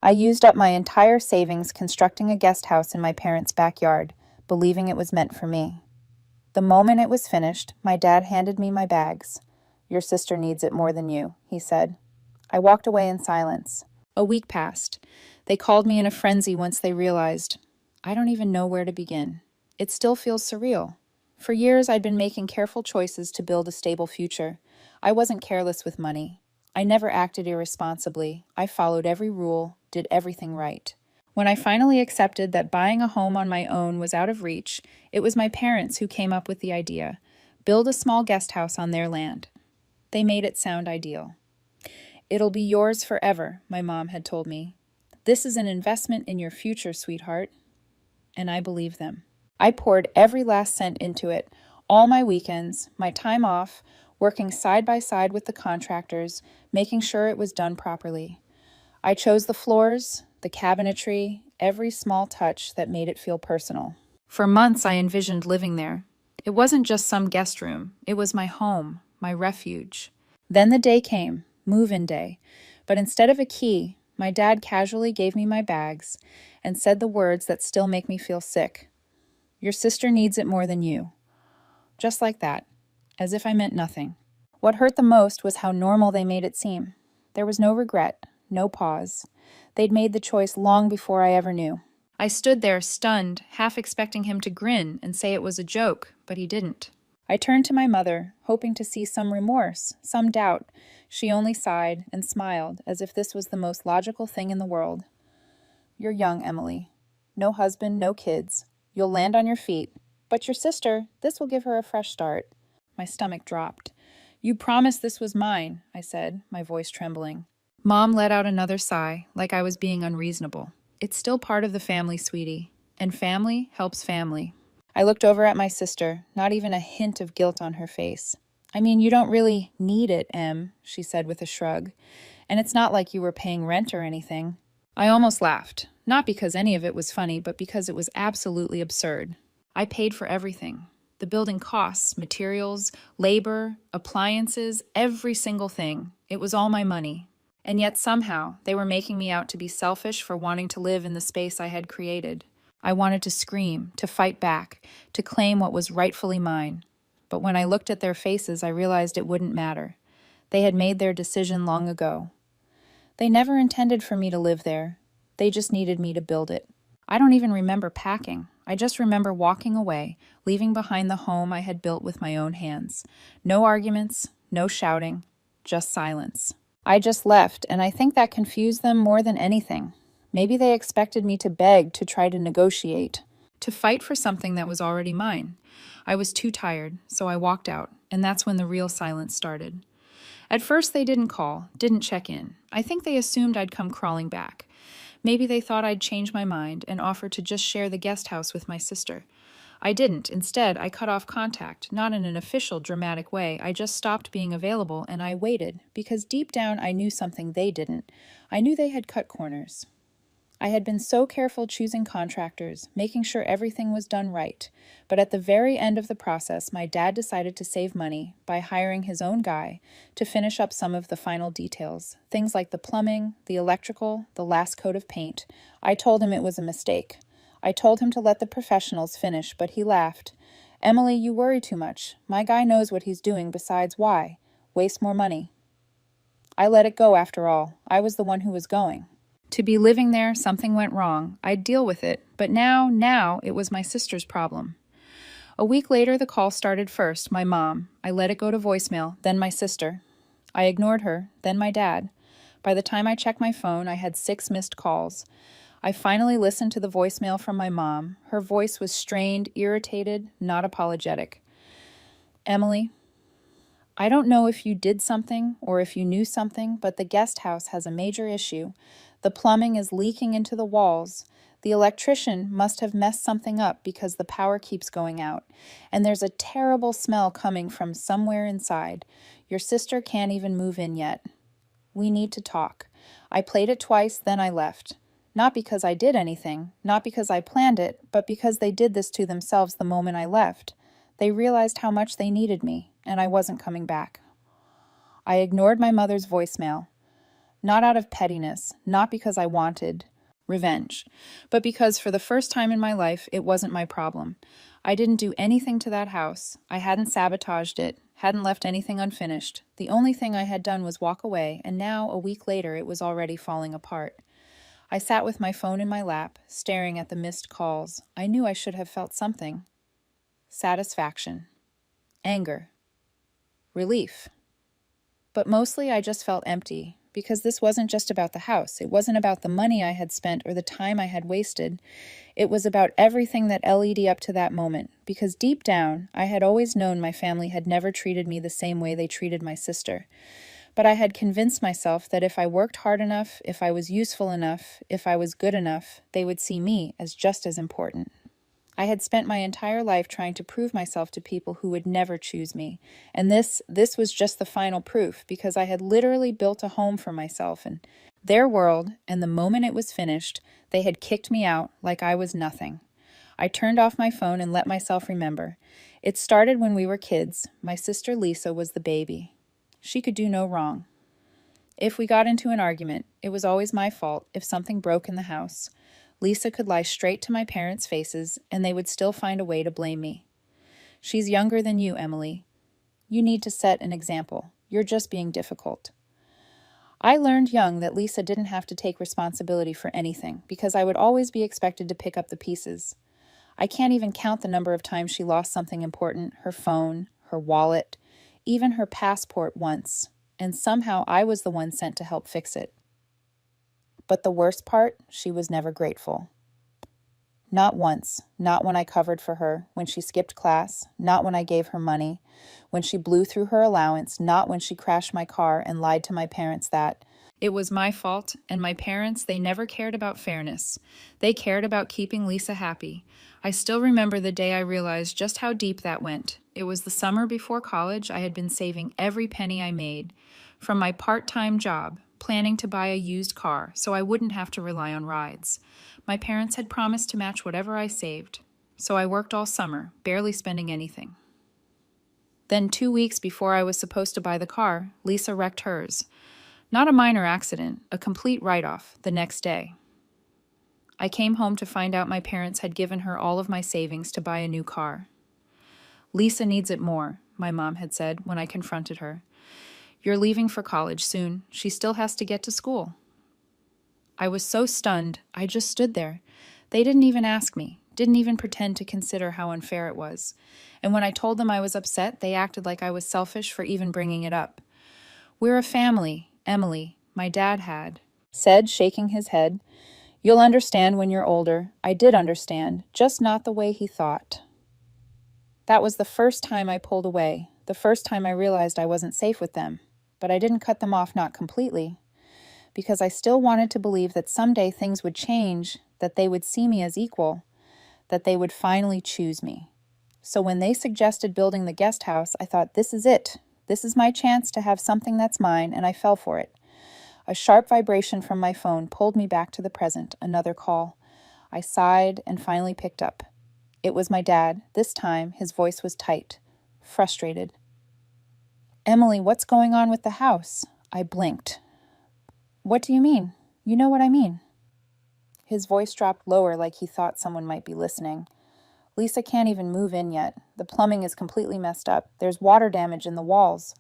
I used up my entire savings constructing a guest house in my parents' backyard, believing it was meant for me. The moment it was finished, my dad handed me my bags. "Your sister needs it more than you," he said. I walked away in silence. A week passed. They called me in a frenzy once they realized. I don't even know where to begin. It still feels surreal. For years, I'd been making careful choices to build a stable future. I wasn't careless with money. I never acted irresponsibly. I followed every rule, did everything right. When I finally accepted that buying a home on my own was out of reach, it was my parents who came up with the idea. Build a small guest house on their land. They made it sound ideal. "It'll be yours forever," my mom had told me. "This is an investment in your future, sweetheart." And I believed them. I poured every last cent into it, all my weekends, my time off, working side by side with the contractors, making sure it was done properly. I chose the floors, the cabinetry, every small touch that made it feel personal. For months, I envisioned living there. It wasn't just some guest room. It was my home, my refuge. Then the day came, move-in day. But instead of a key, my dad casually gave me my bags and said the words that still make me feel sick. "Your sister needs it more than you." Just like that, as if I meant nothing. What hurt the most was how normal they made it seem. There was no regret, no pause. They'd made the choice long before I ever knew. I stood there stunned, half expecting him to grin and say it was a joke, but he didn't. I turned to my mother, hoping to see some remorse, some doubt. She only sighed and smiled, as if this was the most logical thing in the world. "You're young, Emily. No husband, no kids. You'll land on your feet. But your sister, this will give her a fresh start." My stomach dropped. "You promised this was mine," I said, my voice trembling. Mom let out another sigh, like I was being unreasonable. "It's still part of the family, sweetie. And family helps family." I looked over at my sister, not even a hint of guilt on her face. "I mean, you don't really need it, Em," she said with a shrug. "And it's not like you were paying rent or anything." I almost laughed, not because any of it was funny, but because it was absolutely absurd. I paid for everything. The building costs, materials, labor, appliances, every single thing. It was all my money. And yet somehow, they were making me out to be selfish for wanting to live in the space I had created. I wanted to scream, to fight back, to claim what was rightfully mine. But when I looked at their faces, I realized it wouldn't matter. They had made their decision long ago. They never intended for me to live there. They just needed me to build it. I don't even remember packing. I just remember walking away, leaving behind the home I had built with my own hands. No arguments, no shouting, just silence. I just left, and I think that confused them more than anything. Maybe they expected me to beg, to try to negotiate, to fight for something that was already mine. I was too tired, so I walked out, and that's when the real silence started. At first, they didn't call, didn't check in. I think they assumed I'd come crawling back. Maybe they thought I'd change my mind and offer to just share the guest house with my sister. I didn't. Instead, I cut off contact, not in an official, dramatic way. I just stopped being available, and I waited, because deep down I knew something they didn't. I knew they had cut corners. I had been so careful choosing contractors, making sure everything was done right. But at the very end of the process, my dad decided to save money by hiring his own guy to finish up some of the final details, things like the plumbing, the electrical, the last coat of paint. I told him it was a mistake. I told him to let the professionals finish, but he laughed. "Emily, you worry too much. My guy knows what he's doing, besides why? Waste more money." I let it go after all. I was the one who was going. To be living there, something went wrong. I'd deal with it. But now, it was my sister's problem. A week later, the call started first, my mom. I let it go to voicemail, then my sister. I ignored her, then my dad. By the time I checked my phone, I had 6 missed calls. I finally listened to the voicemail from my mom. Her voice was strained, irritated, not apologetic. "Emily, I don't know if you did something or if you knew something, but the guest house has a major issue. The plumbing is leaking into the walls. The electrician must have messed something up because the power keeps going out. And there's a terrible smell coming from somewhere inside. Your sister can't even move in yet. We need to talk." I played it twice, then I left. Not because I did anything, not because I planned it, but because they did this to themselves the moment I left. They realized how much they needed me, and I wasn't coming back. I ignored my mother's voicemail. Not out of pettiness, not because I wanted revenge, but because for the first time in my life, it wasn't my problem. I didn't do anything to that house. I hadn't sabotaged it, hadn't left anything unfinished. The only thing I had done was walk away, and now, a week later, it was already falling apart. I sat with my phone in my lap, staring at the missed calls. I knew I should have felt something. Satisfaction. Anger. Relief. But mostly I just felt empty, because this wasn't just about the house. It wasn't about the money I had spent or the time I had wasted. It was about everything that led up to that moment, because deep down, I had always known my family had never treated me the same way they treated my sister. But I had convinced myself that if I worked hard enough, if I was useful enough, if I was good enough, they would see me as just as important. I had spent my entire life trying to prove myself to people who would never choose me. And this was just the final proof, because I had literally built a home for myself in their world, and the moment it was finished, they had kicked me out like I was nothing. I turned off my phone and let myself remember. It started when we were kids. My sister Lisa was the baby. She could do no wrong. If we got into an argument, it was always my fault if something broke in the house. Lisa could lie straight to my parents' faces, and they would still find a way to blame me. She's younger than you, Emily. You need to set an example. You're just being difficult. I learned young that Lisa didn't have to take responsibility for anything, because I would always be expected to pick up the pieces. I can't even count the number of times she lost something important, her phone, her wallet, even her passport once, and somehow I was the one sent to help fix it. But the worst part, she was never grateful. Not once, not when I covered for her, when she skipped class, not when I gave her money, when she blew through her allowance, not when she crashed my car and lied to my parents that it was my fault, and my parents, they never cared about fairness. They cared about keeping Lisa happy. I still remember the day I realized just how deep that went. It was the summer before college. I had been saving every penny I made from my part-time job, planning to buy a used car so I wouldn't have to rely on rides. My parents had promised to match whatever I saved, so I worked all summer, barely spending anything. Then 2 weeks before I was supposed to buy the car, Lisa wrecked hers. Not a minor accident, a complete write-off, the next day. I came home to find out my parents had given her all of my savings to buy a new car. Lisa needs it more, my mom had said when I confronted her. You're leaving for college soon. She still has to get to school. I was so stunned, I just stood there. They didn't even ask me, didn't even pretend to consider how unfair it was. And when I told them I was upset, they acted like I was selfish for even bringing it up. We're a family, Emily, my dad had said, shaking his head. You'll understand when you're older. I did understand, just not the way he thought. That was the first time I pulled away, the first time I realized I wasn't safe with them. But I didn't cut them off, not completely, because I still wanted to believe that someday things would change, that they would see me as equal, that they would finally choose me. So when they suggested building the guest house, I thought, this is it. This is my chance to have something that's mine, and I fell for it. A sharp vibration from my phone pulled me back to the present, another call. I sighed and finally picked up. It was my dad. This time, his voice was tight, frustrated. Emily, what's going on with the house? I blinked. What do you mean? You know what I mean. His voice dropped lower like he thought someone might be listening. Lisa can't even move in yet. The plumbing is completely messed up. There's water damage in the walls.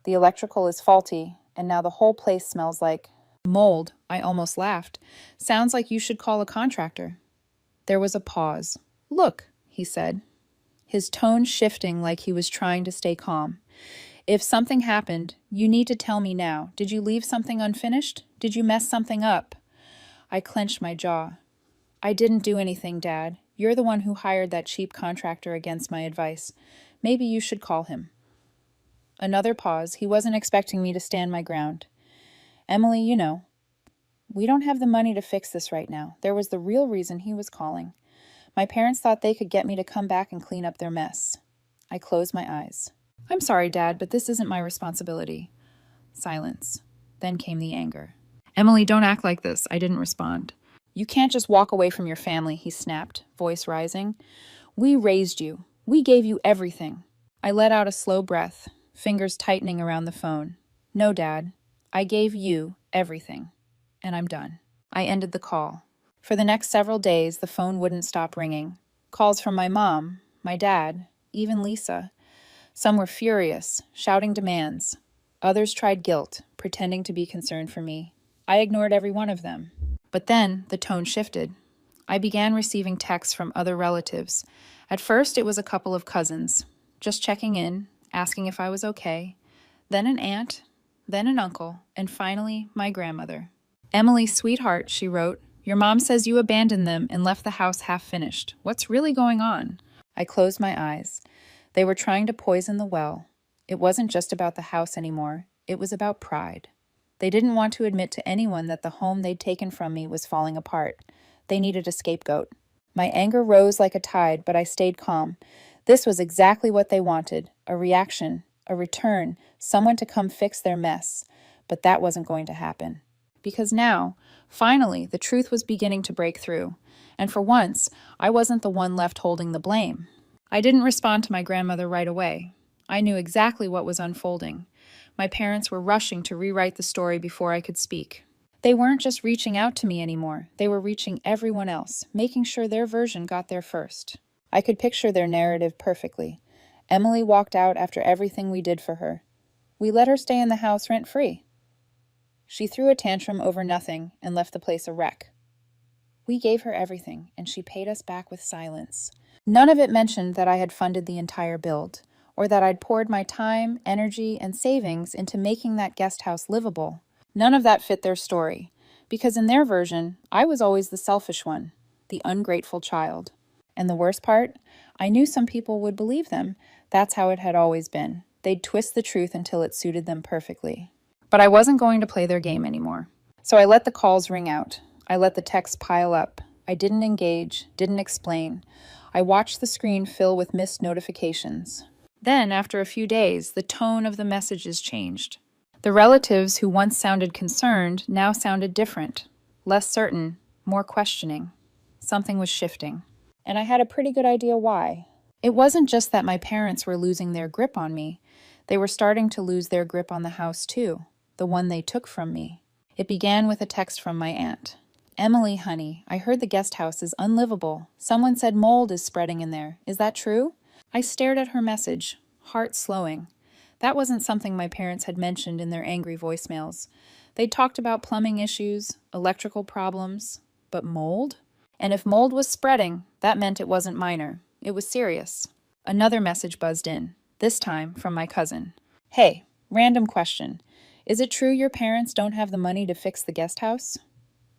The electrical is faulty, and now the whole place smells like mold. I almost laughed. Sounds like you should call a contractor. There was a pause. Look, he said, his tone shifting like he was trying to stay calm. If something happened, you need to tell me now. Did you leave something unfinished? Did you mess something up? I clenched my jaw. I didn't do anything, Dad. You're the one who hired that cheap contractor against my advice. Maybe you should call him. Another pause. He wasn't expecting me to stand my ground. Emily, you know, we don't have the money to fix this right now. There was the real reason he was calling. My parents thought they could get me to come back and clean up their mess. I closed my eyes. I'm sorry, Dad, but this isn't my responsibility. Silence. Then came the anger. Emily, don't act like this. I didn't respond. You can't just walk away from your family, he snapped, voice rising. We raised you. We gave you everything. I let out a slow breath, fingers tightening around the phone. No, Dad. I gave you everything, and I'm done. I ended the call. For the next several days, the phone wouldn't stop ringing. Calls from my mom, my dad, even Lisa. Some were furious, shouting demands. Others tried guilt, pretending to be concerned for me. I ignored every one of them. But then the tone shifted. I began receiving texts from other relatives. At first, it was a couple of cousins, just checking in, asking if I was okay. Then an aunt, then an uncle, and finally, my grandmother. "Emily, sweetheart," she wrote, "your mom says you abandoned them and left the house half finished. What's really going on?" I closed my eyes. They were trying to poison the well. It wasn't just about the house anymore. It was about pride. They didn't want to admit to anyone that the home they'd taken from me was falling apart. They needed a scapegoat. My anger rose like a tide, but I stayed calm. This was exactly what they wanted, a reaction, a return, someone to come fix their mess. But that wasn't going to happen. Because now, finally, the truth was beginning to break through. And for once, I wasn't the one left holding the blame. I didn't respond to my grandmother right away. I knew exactly what was unfolding. My parents were rushing to rewrite the story before I could speak. They weren't just reaching out to me anymore. They were reaching everyone else, making sure their version got there first. I could picture their narrative perfectly. Emily walked out after everything we did for her. We let her stay in the house rent-free. She threw a tantrum over nothing and left the place a wreck. We gave her everything, and she paid us back with silence. None of it mentioned that I had funded the entire build, or that I'd poured my time, energy, and savings into making that guest house livable. None of that fit their story, because in their version, I was always the selfish one, the ungrateful child. And the worst part? I knew some people would believe them. That's how it had always been. They'd twist the truth until it suited them perfectly. But I wasn't going to play their game anymore. So I let the calls ring out. I let the texts pile up. I didn't engage, didn't explain. I watched the screen fill with missed notifications. Then, after a few days, the tone of the messages changed. The relatives who once sounded concerned now sounded different, less certain, more questioning. Something was shifting. And I had a pretty good idea why. It wasn't just that my parents were losing their grip on me. They were starting to lose their grip on the house too, the one they took from me. It began with a text from my aunt. "Emily, honey, I heard the guest house is unlivable. Someone said mold is spreading in there. Is that true?" I stared at her message, heart slowing. That wasn't something my parents had mentioned in their angry voicemails. They'd talked about plumbing issues, electrical problems, but mold? And if mold was spreading, that meant it wasn't minor. It was serious. Another message buzzed in, this time from my cousin. "Hey, random question. Is it true your parents don't have the money to fix the guest house?"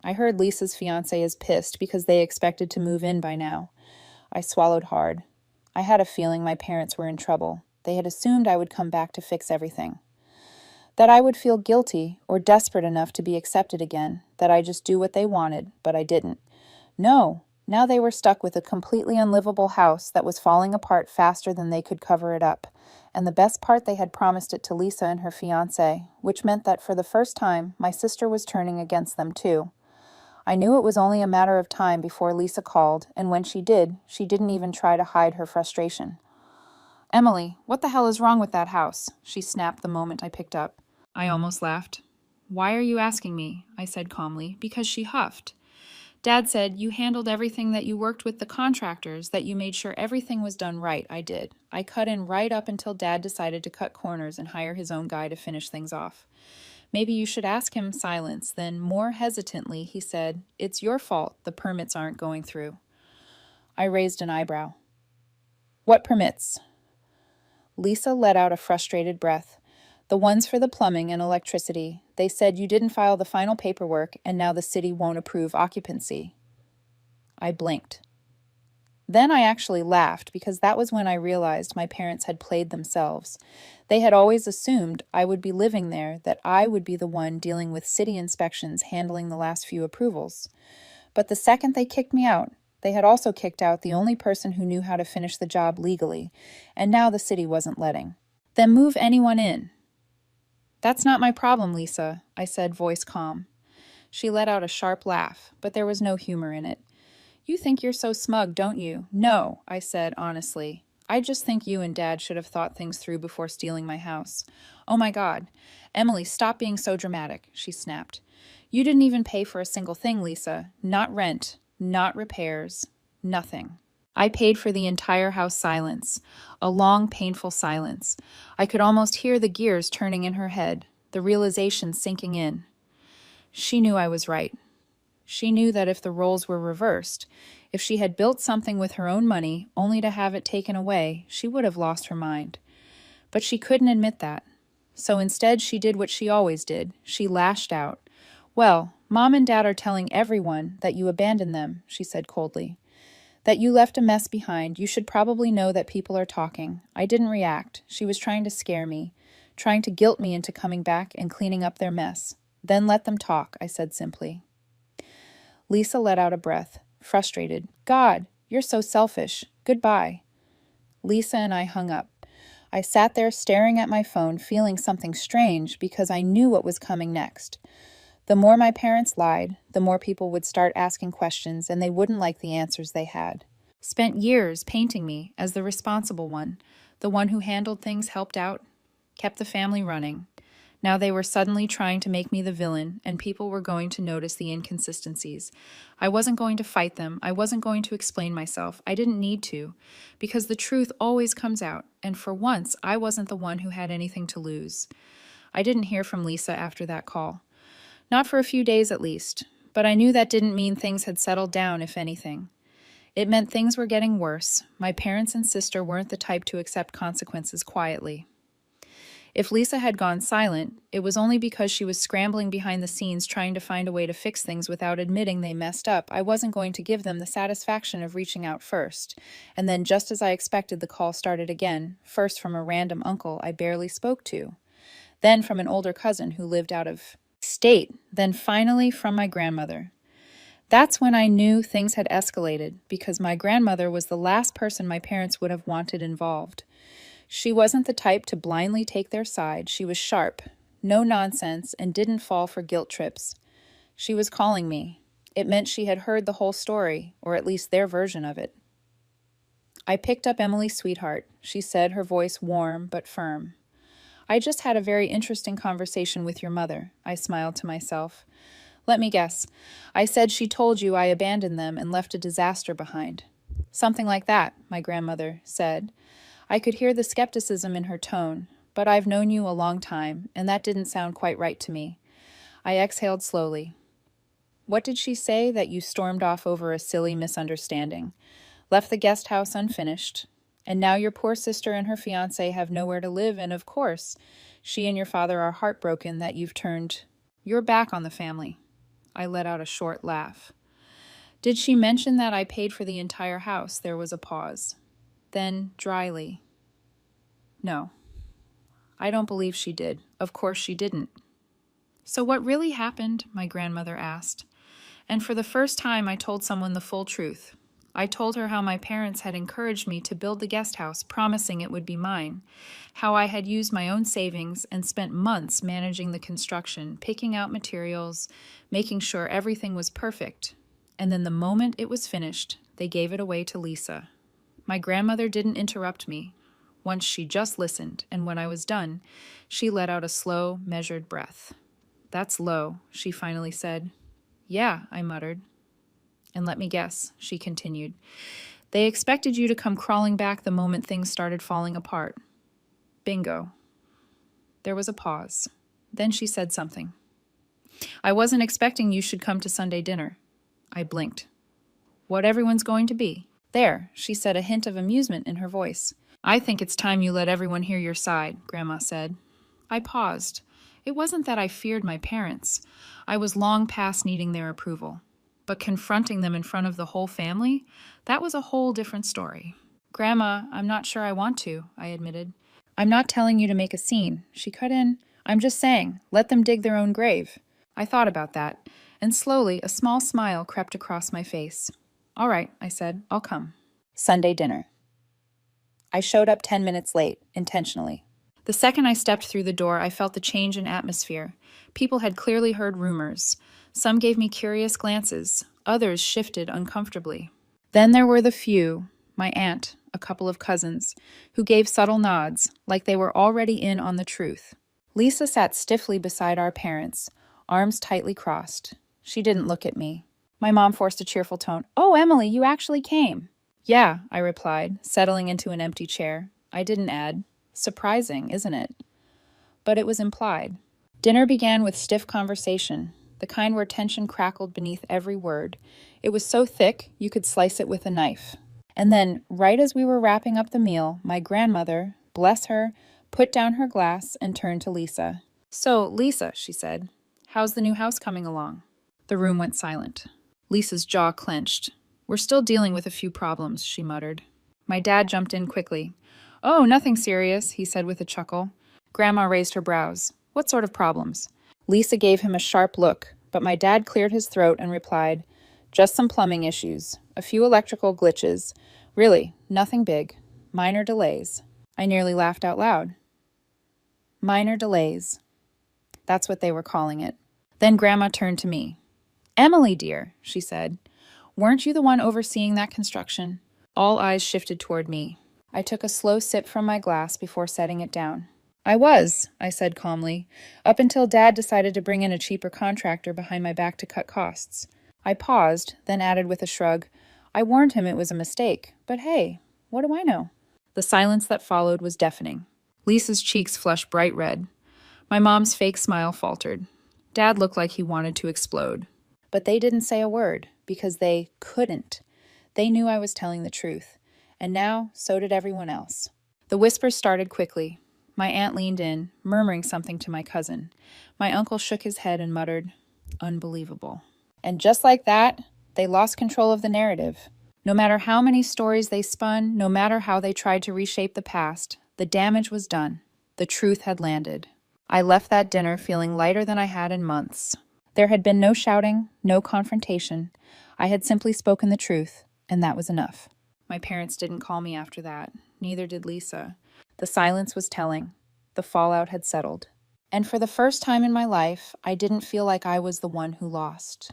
I heard Lisa's fiancé is pissed because they expected to move in by now. I swallowed hard. I had a feeling my parents were in trouble. They had assumed I would come back to fix everything. That I would feel guilty or desperate enough to be accepted again, that I just do what they wanted, but I didn't. No, now they were stuck with a completely unlivable house that was falling apart faster than they could cover it up. And the best part, they had promised it to Lisa and her fiancé, which meant that for the first time, my sister was turning against them too. I knew it was only a matter of time before Lisa called, and when she did, she didn't even try to hide her frustration. "Emily, what the hell is wrong with that house?" she snapped the moment I picked up. I almost laughed. "Why are you asking me?" I said calmly, because she huffed. "Dad said you handled everything, that you worked with the contractors, that you made sure everything was done right." I did. I cut in right up until Dad decided to cut corners and hire his own guy to finish things off. "Maybe you should ask him." Silence. Then, more hesitantly, he said, "It's your fault the permits aren't going through." I raised an eyebrow. "What permits?" Lisa let out a frustrated breath. "The ones for the plumbing and electricity. They said you didn't file the final paperwork, and now the city won't approve occupancy." I blinked. Then I actually laughed, because that was when I realized my parents had played themselves. They had always assumed I would be living there, that I would be the one dealing with city inspections, handling the last few approvals. But the second they kicked me out, they had also kicked out the only person who knew how to finish the job legally, and now the city wasn't letting. "Then move anyone in." "That's not my problem, Lisa," I said, voice calm. She let out a sharp laugh, but there was no humor in it. "You think you're so smug, don't you?" "No," I said honestly. I just think you and Dad should have thought things through before stealing my house. Oh my God. Emily, stop being so dramatic, she snapped. You didn't even pay for a single thing, Lisa. Not rent, not repairs, nothing. I paid for the entire house silence, a long, painful silence. I could almost hear the gears turning in her head, the realization sinking in. She knew I was right. She knew that if the roles were reversed, if she had built something with her own money only to have it taken away, she would have lost her mind. But she couldn't admit that. So instead, she did what she always did. She lashed out. Well, Mom and Dad are telling everyone that you abandoned them, she said coldly. That you left a mess behind. You should probably know that people are talking. I didn't react. She was trying to scare me, trying to guilt me into coming back and cleaning up their mess. Then let them talk, I said simply. Lisa let out a breath, frustrated. God, you're so selfish. Goodbye. Lisa and I hung up. I sat there staring at my phone, feeling something strange because I knew what was coming next. The more my parents lied, the more people would start asking questions and they wouldn't like the answers they had. Spent years painting me as the responsible one, the one who handled things, helped out, kept the family running. Now they were suddenly trying to make me the villain, and people were going to notice the inconsistencies. I wasn't going to fight them. I wasn't going to explain myself. I didn't need to, because the truth always comes out, and for once, I wasn't the one who had anything to lose. I didn't hear from Lisa after that call. Not for a few days at least, but I knew that didn't mean things had settled down, if anything. It meant things were getting worse. My parents and sister weren't the type to accept consequences quietly. If Lisa had gone silent, it was only because she was scrambling behind the scenes trying to find a way to fix things without admitting they messed up. I wasn't going to give them the satisfaction of reaching out first. And then just as I expected, the call started again, first from a random uncle I barely spoke to, then from an older cousin who lived out of state, then finally from my grandmother. That's when I knew things had escalated, because my grandmother was the last person my parents would have wanted involved. She wasn't the type to blindly take their side. She was sharp, no nonsense, and didn't fall for guilt trips. She was calling me. It meant she had heard the whole story, or at least their version of it. I picked up Emily's sweetheart, she said, her voice warm but firm. I just had a very interesting conversation with your mother, I smiled to myself. Let me guess. I said she told you I abandoned them and left a disaster behind. Something like that, my grandmother said. I could hear the skepticism in her tone, but I've known you a long time, and that didn't sound quite right to me. I exhaled slowly. What did she say? That you stormed off over a silly misunderstanding, left the guest house unfinished, and now your poor sister and her fiancé have nowhere to live, and of course, she and your father are heartbroken that you've turned your back on the family. I let out a short laugh. Did she mention that I paid for the entire house? There was a pause. Then, dryly, no, I don't believe she did. Of course she didn't. So what really happened? My grandmother asked. And for the first time, I told someone the full truth. I told her how my parents had encouraged me to build the guest house, promising it would be mine, how I had used my own savings and spent months managing the construction, picking out materials, making sure everything was perfect. And then the moment it was finished, they gave it away to Lisa. My grandmother didn't interrupt me. Once she just listened, and when I was done, she let out a slow, measured breath. That's low, she finally said. Yeah, I muttered. And let me guess, she continued. They expected you to come crawling back the moment things started falling apart. Bingo. There was a pause. Then she said something. I wasn't expecting you should come to Sunday dinner. I blinked. What everyone's going to be. There, she said, a hint of amusement in her voice. I think it's time you let everyone hear your side, Grandma said. I paused. It wasn't that I feared my parents. I was long past needing their approval. But confronting them in front of the whole family, that was a whole different story. Grandma, I'm not sure I want to, I admitted. I'm not telling you to make a scene, she cut in. I'm just saying, let them dig their own grave. I thought about that, and slowly a small smile crept across my face. All right, I said, I'll come. Sunday dinner. I showed up 10 minutes late, intentionally. The second I stepped through the door, I felt the change in atmosphere. People had clearly heard rumors. Some gave me curious glances. Others shifted uncomfortably. Then there were the few, my aunt, a couple of cousins, who gave subtle nods, like they were already in on the truth. Lisa sat stiffly beside our parents, arms tightly crossed. She didn't look at me. My mom forced a cheerful tone. "Oh, Emily, you actually came." "Yeah," I replied, settling into an empty chair. I didn't add, "Surprising, isn't it?" But it was implied. Dinner began with stiff conversation, the kind where tension crackled beneath every word. It was so thick you could slice it with a knife. And then, right as we were wrapping up the meal, my grandmother, bless her, put down her glass and turned to Lisa. "So, Lisa," she said, "how's the new house coming along?" The room went silent. Lisa's jaw clenched. "We're still dealing with a few problems," she muttered. My dad jumped in quickly. "Oh, nothing serious," he said with a chuckle. Grandma raised her brows. "What sort of problems?" Lisa gave him a sharp look, but my dad cleared his throat and replied, "Just some plumbing issues, a few electrical glitches. Really, nothing big. Minor delays." I nearly laughed out loud. Minor delays. That's what they were calling it. Then Grandma turned to me. "Emily, dear," she said, "weren't you the one overseeing that construction?" All eyes shifted toward me. I took a slow sip from my glass before setting it down. "I was," I said calmly, "up until Dad decided to bring in a cheaper contractor behind my back to cut costs." I paused, then added with a shrug, "I warned him it was a mistake, but hey, what do I know?" The silence that followed was deafening. Lisa's cheeks flushed bright red. My mom's fake smile faltered. Dad looked like he wanted to explode. But they didn't say a word, because they couldn't. They knew I was telling the truth. And now, so did everyone else. The whispers started quickly. My aunt leaned in, murmuring something to my cousin. My uncle shook his head and muttered, "Unbelievable." And just like that, they lost control of the narrative. No matter how many stories they spun, no matter how they tried to reshape the past, the damage was done. The truth had landed. I left that dinner feeling lighter than I had in months. There had been no shouting, no confrontation. I had simply spoken the truth, and that was enough. My parents didn't call me after that. Neither did Lisa. The silence was telling. The fallout had settled. And for the first time in my life, I didn't feel like I was the one who lost.